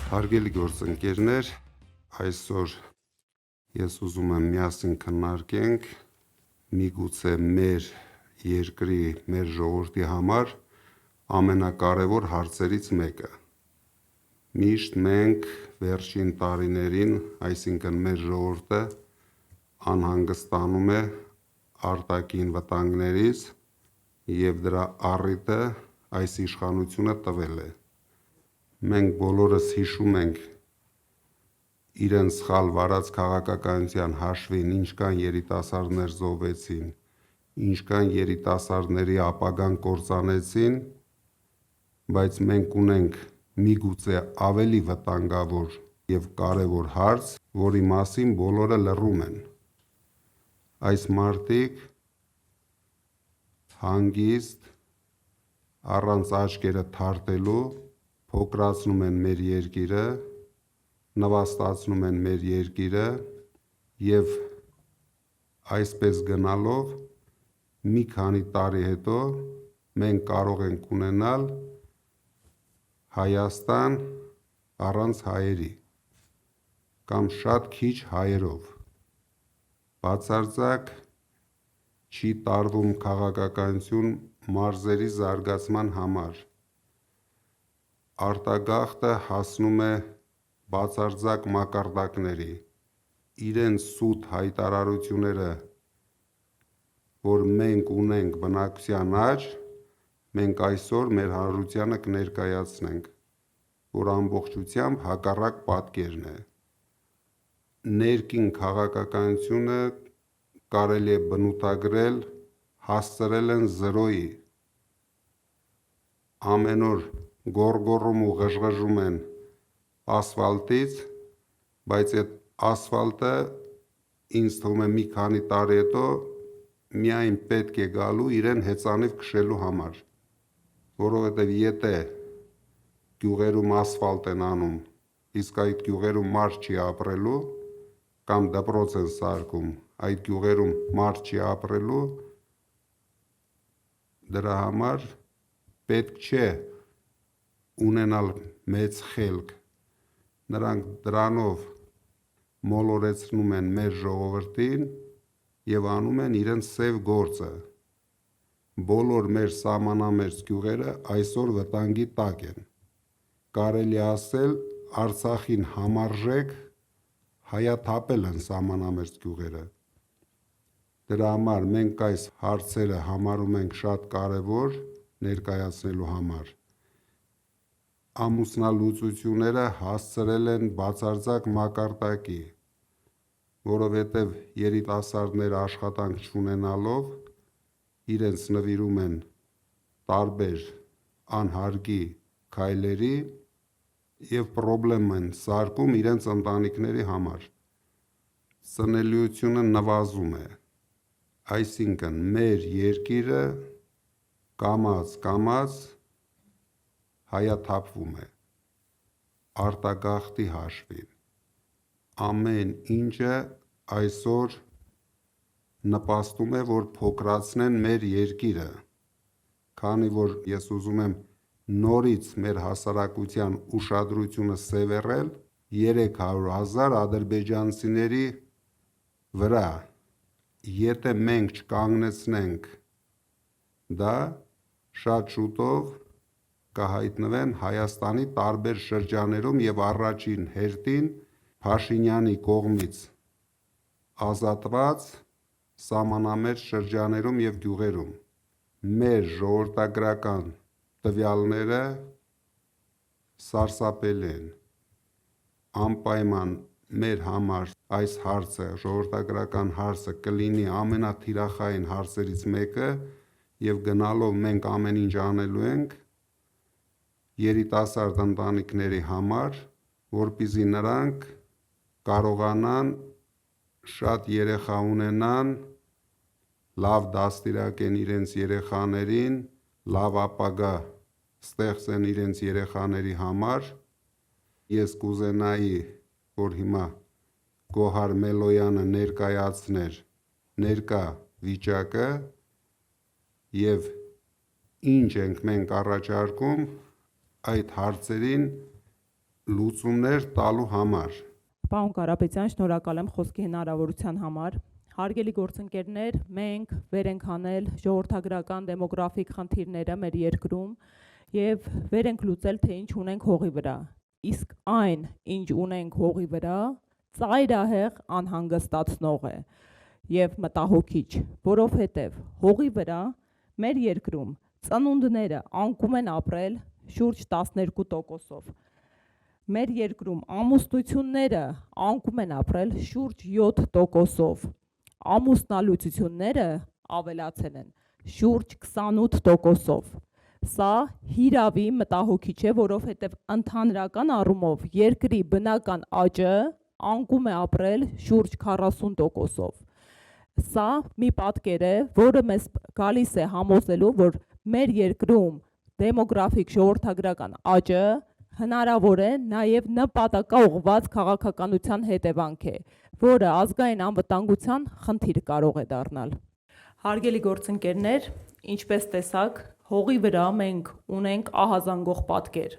Հարգելի գործընկերներ, այսօր ես ուզում եմ միասին քննարկենք միգուցե մեր երկրի, մեր ժողովրդի համար ամենակարևոր հարցերից մեկը։ Միշտ մենք վերջին տարիներին, այսինքն մեր ժողովուրդը անհանգստանում է արտաքին վտանգներից և դրա առիթը այս իշխանությունը տվել է։ Մենք բոլորս հիշում ենք իրենց սխալ վարած քաղաքականության հաշվին ինչքան երիտասարդներ զոհվեցին, ինչքան երիտասարդների ապագան կործանեցին, բայց մենք ունենք միգուցե ավելի վտանգավոր և կարևոր հարց, որի մասին բոլորը լռում են։ Այս մարդիկ հանգիստ, առանց աչքերը թարթելու փոքրացնում են մեր երկիրը, նվաստացնում են մեր երկիրը և այսպես գնալով մի քանի տարի հետո մենք կարող ենք ունենալ Հայաստան առանց հայերի կամ շատ քիչ հայերով։ Բացարձակ չի տարվում քաղաքականություն մարզերի զարգացման համար։ Արտագաղթը հասնում է բացարձակ մակարդակների, իրենց սուտ հայտարարությունները, որ մենք ունենք բնակչության աճ, մենք այսօր մեր հանրությանը կներկայացնենք, որ ամբողջությամբ հակառակ պատկերն է։ Ներքին քաղաքականությունը կարելի է բնութագրել, հասցրել են զրոյի։ Ամեն օր գոռգոռում ու ղժղժում են ասֆալտից, բայց այդ ասֆալտը ինձ թվում է մի քանի տարի հետո միայն պետք է գալու իրեն հեծանիվ քշելու համար, որովհետև եթե գյուղերում ասֆալտ են անում, իսկ այդ գյուղերում մարդ չի ապրելու, կամ դպրոց են սարքում, այդ գյուղերում մարդ չի ապրելու, դրա համար պետք չէ ունենալ մեծ խելք։ Նրանք դրանով մոլորեցնում են մեր ժողովրդին և անում են իրենց սև գործը։ Բոլոր մեր սահմանամերձ գյուղերը այսօր վտանգի տակ են։ Կարելի է ասել Արցախին համարժեք հայաթափել են սահմանամերձ գյուղերը։ Դրա համար մենք այս հարցերը համարում ենք շատ կարևոր ներկայացնելու համար։ Ամուսնալուծությունները հասցրել են բացարձակ մակարդակի, որովհետև երիտասարդները աշխատանք չունենալով իրենց նվիրում են տարբեր անհարկի քայլերի և պրոբլեմ են սարքում իրենց ընտանիքների համար։ Ծնելիությունը նվազում է, այսինքն մեր երկիրը կամաց-կամաց հայաթափվում է արտագաղթի հաշվին։ Ամեն ինչը այսօր նպաստում է, որ փոքրացնեն մեր երկիրը, քանի որ ես ուզում եմ նորից մեր հասարակության ուշադրությունը սևեռել 300,000 ադրբեջանցիների վրա։ Եթե մենք չկանգնեցնենք դա, շատ շուտով կհայտնվեն Հայաստանի տարբեր շրջաններում և առաջին հերթին Փաշինյանի կողմից ազատված սահմանամերձ շրջաններում և գյուղերում։ Մեր ժողովրդագրական տվյալները սարսափելի են։ Անպայման մեր համար այս հարցը, ժողովրդագրական հարցը կլինի ամենաթիրախային հարցերից մեկը և գնալով մենք ամեն ինչ անելու ենք երիտասարդ ընտանիքների համար, որպեսզի նրանք կարողանան շատ երեխա ունենան, լավ դաստիարակեն իրենց երեխաներին, լավ ապագա ստեղծեն իրենց երեխաների համար։ Ես կուզենայի, որ հիմա Գոհար Մելոյանը ներկայացներ ներկա վիճակը և ինչ ենք մենք առաջարկում այդ հարցերին լուծումներ տալու համար։ Պարոն Կարապետյան, շնորհակալ եմ խոսքի հնարավորության համար։ Հարգելի գործընկերներ, մենք վեր ենք հանել ժողովրդագրական դեմոգրաֆիկ խնդիրները մեր երկրում եւ վեր ենք լուծել, թե ինչ ունենք հողի վրա։ Իսկ այն, ինչ ունենք հողի վրա, ծայրահեղ անհանգստացնող է եւ մտահոգիչ, որովհետեւ հողի վրա մեր երկրում ծնունդները անկում են ապրել շուրջ 12%-ով։ Մեր երկրում ամուսնությունները անկում են ապրել շուրջ 7%-ով, ամուսնալուծությունները ավելացել են շուրջ 28%-ով։ Սա հիրավի մտահոգիչ է, որովհետև ընդհանրական առումով երկրի բնական աճը անկում է ապրել շուրջ 40%-ով։ Սա մի պատկեր է, որը մեզ գալիս է համոզելու, որ մեր երկրում դեմոգրաֆիկ ժողովրդագրական աճը հնարավոր է նաև նպատակաուղղված քաղաքականության հետևանք է, որը ազգային անվտանգության խնդիր կարող է դառնալ։ Հարգելի գործընկերներ, ինչպես տեսաք, հողի վրա մենք ունենք ահազանգող պատկեր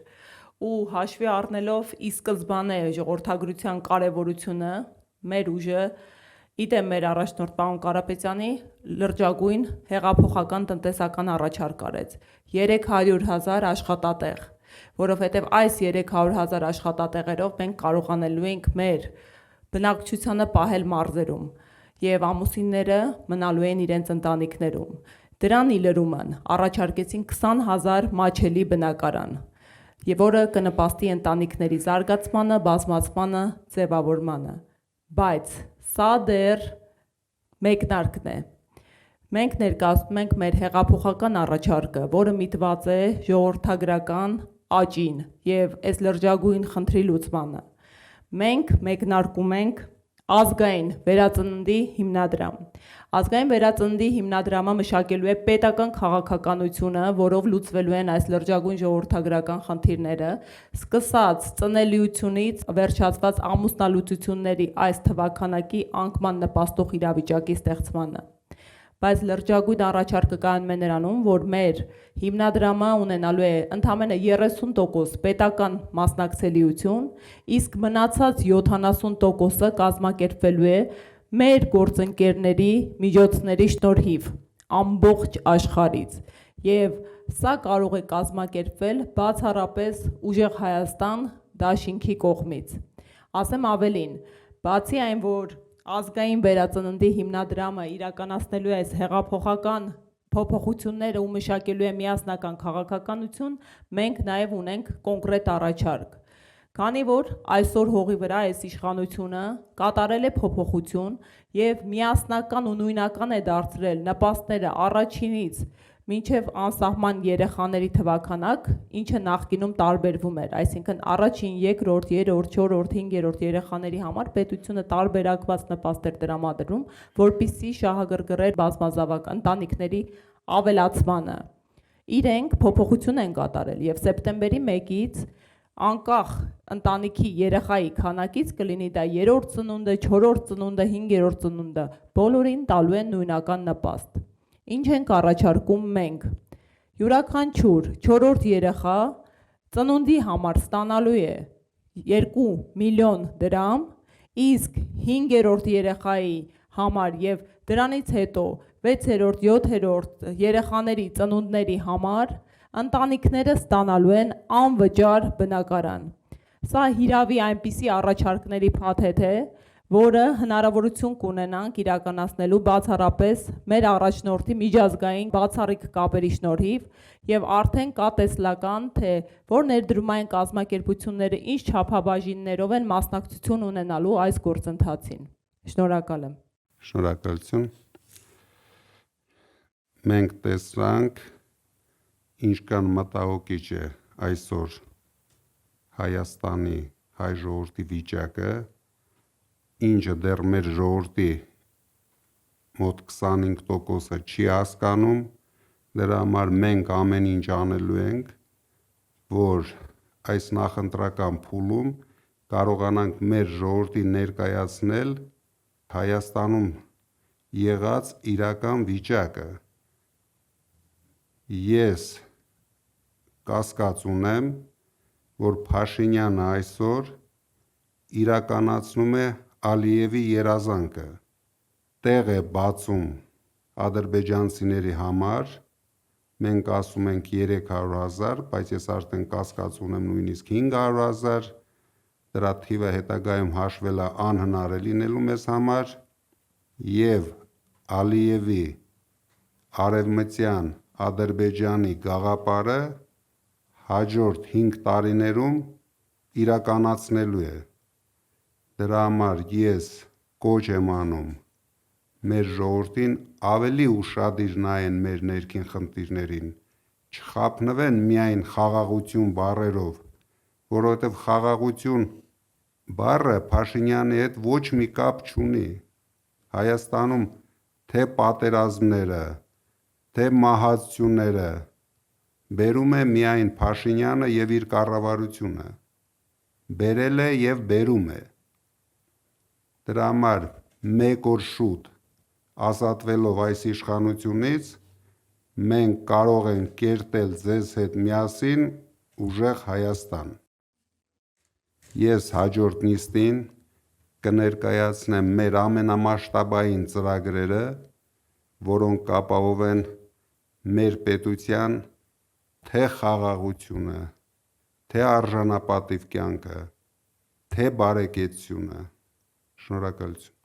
ու հաշվի առնելով ի սկզբանե ժողովրդագրության կարևորությունը, մեր ուժը, իդեմ մեր առաջնորդ պարոն Կարապետյանի լրջագույն հեղափոխական տնտեսական առաջարկ արեց 300,000 աշխատատեղ, որովհետև այս 300,000 աշխատատեղերով մենք կարողանելու ենք մեր բնակչությանը պահել մարզերում եւ ամուսինները մնալու են իրենց ընտանիքներում։ Դրան ի լրումն առաջարկեցին 20,000 մաչելի բնակարան, եւ որը կնպաստի ընտանիքների զարգացմանը, բազմացմանը, ձևավորմանը։ Բայց սա դեռ մեկնարկն է։ Մենք ներկայացնում ենք մեր հեղափոխական առաջարկը, որը միտված է ժողովրդագրական աճին եւ այս լրջագույն խնդրի լուծմանը։ Մենք մեկնարկում ենք ազգային վերածննդի հիմնադրամ։ Ազգային վերածննդի հիմնադրամը մշակելու է պետական քաղաքականությունը, որով լուծվելու են այս լրջագույն ժողովրդագրական խնդիրները, սկսած ծնելիությունից վերջացված ամուսնալուծությունների այս թվաքանակի անկման նպաստող իրավիճակի ստեղծմանը։ Բայց լրջագույն առաջարկը կայանում է նրանում, որ մեր հիմնադրամը ունենալու է ընդամենը 30% պետական մասնակցելիություն, իսկ մնացած 70%-ը կազմակերպվելու է մեր գործընկերների միջոցների շնորհիվ ամբողջ աշխարհից։ Եվ սա կարող է կազմակերպվել բացառապես Ուժեղ Հայաստան դաշինքի կողմից։ Ասեմ ավելին, բացի այն, որ ազգային վերածննդի հիմնադրամը իրականացնելու է այս հեղափոխական փոփոխությունները ու մշակելու է միասնական քաղաքականություն, մենք նաև ունենք կոնկրետ առաջարկ։ Քանի որ այսօր հողի վրա այս իշխանությունը կատարել է փոփոխություն եւ միասնական ու նույնական է դարձրել նպաստները առաջինից մինչև անսահման երեխաների թվաքանակ, ինչը նախկինում տարբերվում էր, այսինքն առաջին, երկրորդ, երրորդ, չորրորդ, հինգերորդ երեխաների համար պետությունը տարբերակված նպաստեր տրամադրում, որպեսզի շահագրգռեր բազմազավակ ընտանիքների ավելացմանը։ Իրենք փոփոխություն են կատարել եւ սեպտեմբերի 1-ից անկախ ընտանիքի երեխայի քանակից կլինի դա 3-րդ ծնունդը, 4-րդ ծնունդը, 5-րդ ծնունդը, բոլորին տալու են նույնական նպաստ։ Ինչ ենք առաջարկում մենք։ Յուրաքանչյուր 4-րդ երեխա ծնունդի համար ստանալու է 2 միլիոն դրամ, իսկ 5-րդ երեխայի համար եւ դրանից հետո 6-րդ, 7-րդ երեխաների ծնունդների համար ընտանիքները ստանալու են անվճար բնակարան։ Սա հիրավի այնպիսի առաջարկների փաթեթ է, որը հնարավորություն կունենանք իրականացնելու բացառապես մեր առաջնորդի միջազգային բացառիկ կապերի շնորհիվ եւ արդեն կա տեսլական, թե որ ներդրումային կազմակերպությունները ինչ չափաբաժիններով են մասնակցություն ունենալու այս գործընթացին։ Շնորհակալ եմ։ Շնորհակալություն։ Մենք տեսանք ինչքան մտահոգիչ է այսօր Հայաստանի հայ ժողովրդի վիճակը, ինչը դեռ մեր ժողովրդի մոտ 25%-ը չի հասկանում, դրա համար մենք ամեն ինչ անելու ենք, որ այս նախընտրական փուլում կարողանանք մեր ժողովրդին ներկայացնել Հայաստանում եղած իրական վիճակը։ Ես կասկած ունեմ, որ Փաշինյանը այսօր իրականացնում է Ալիևի երազանքը, տեղ է բացում ադրբեջանցիների համար, մենք ասում ենք 300,000, բայց ես արդեն կասկած ունեմ նույնիսկ 500,000, դրա թիվը հետագայում հաշվելը անհնար է լինելու մեզ համար, և Ալիևի արևմտյան Ադրբեջանի գաղափարը հաջորդ 5 տարիներում իրականացնելու է։ Դրա համար ես կոչ եմ անում մեր ժողովրդին ավելի ուշադիր նայեն մեր ներքին խնդիրներին, չխաբնվեն միայն խաղաղություն բառերով, որովհետև խաղաղություն բառը Փաշինյանի հետ ոչ մի կապ չունի։ Հայաստանում թե պատերազմները, թե մահացությունները բերում է միայն Փաշինյանը և իր կառավարությունը, բերել է և բերում է։ Դրա համար մեկ օր շուտ ազատվելով այս իշխանությունից, մենք կարող ենք կերտել ձեզ հետ միասին ուժեղ Հայաստան։ Ես հաջորդ նիստին կներկայացնեմ մեր ամենամասշտաբային ծրագրերը, որոնք կապահովեն մեր պետության թե խաղաղությունը, թե արժանապատիվ կյանքը, թե բարեկեցությունը։ Շնորհակալություն։